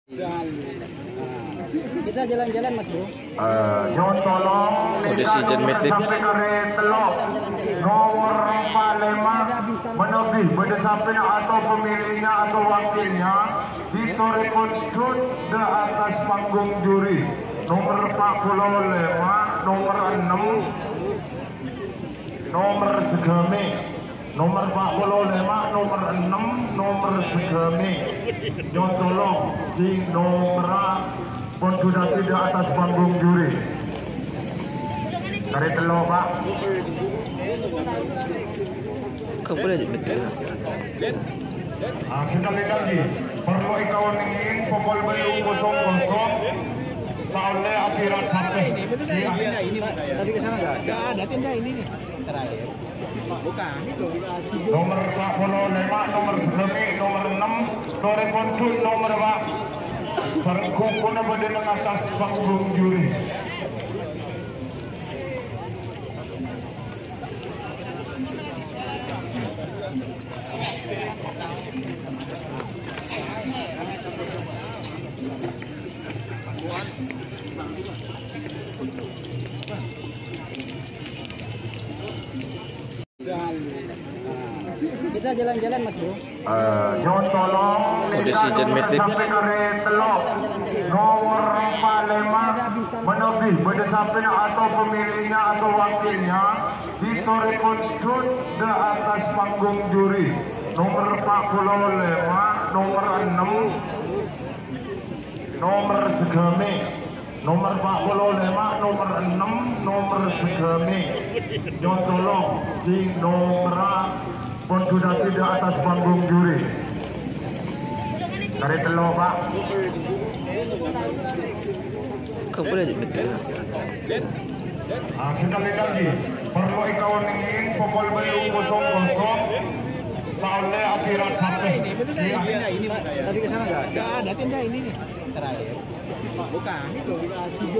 Kita jalan-jalan Mas Bro. John tolong sampai kare telok nomor 45 menebih berdasarkan atau pemilihnya atau wakilnya ditorekod di atas panggung juri. Nomor 45, nomor 6, nomor segemi. Nomor 45, nomor 6, nomor segemi. John tolong di nomor pun sudah tidak atas panggung juri. Dari telur Pak. Kau boleh betul. Sekali lagi perlu ikawan ingin pukul belum 00 tak oleh akhirat sampai. Ini tadi ke sana enggak ada tenda ini nih terakhir. Bukan itu. Nomor 45, nomor segemi, nomor 6, Torepon nomor Pak. Serengkung pun berada di atas panggung juri. Kita jalan-jalan Mas Bro. John tolong sampai kare telok nomor 45 menebih berdasarkan atau pemilihnya atau wakilnya ditorekod di atas panggung juri. Nomor 45, nomor 6, nomor segemi. Nomor 45, nomor 6, nomor segemi. John tolong di nomor pun sudah tidak atas panggung juri. Dari telur Pak. Kau boleh betul. Sekali lagi perlu ikawan ingin pukul belum 00 tak oleh akhirat sampai. Ini tadi ke sana enggak ada tenda ini nih terakhir. Bukan itu.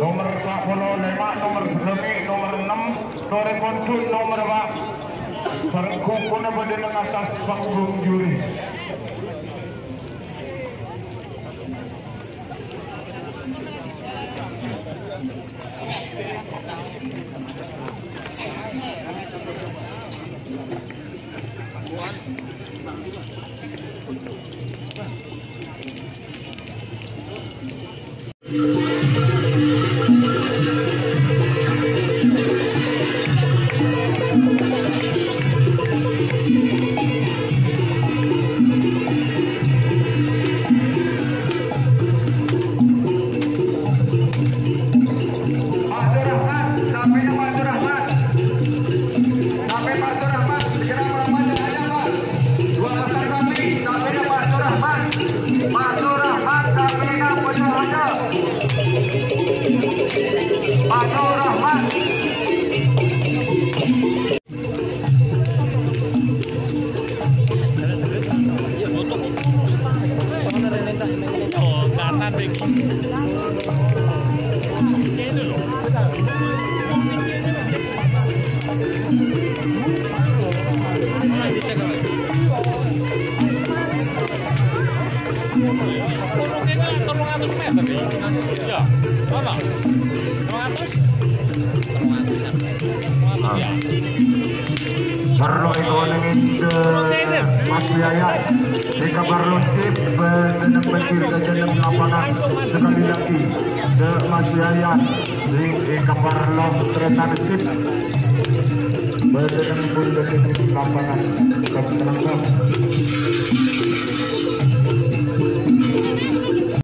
Nomor 45, nomor segemi, nomor 6, Torepon nomor Pak. Serengkung pun berada di atas panggung juri. Perlu ekonomi Mas Yayat di kabar loncip dan banjir dan lapangan sekali lagi de Mas Yayat di kabar long kereta loncip dan lapangan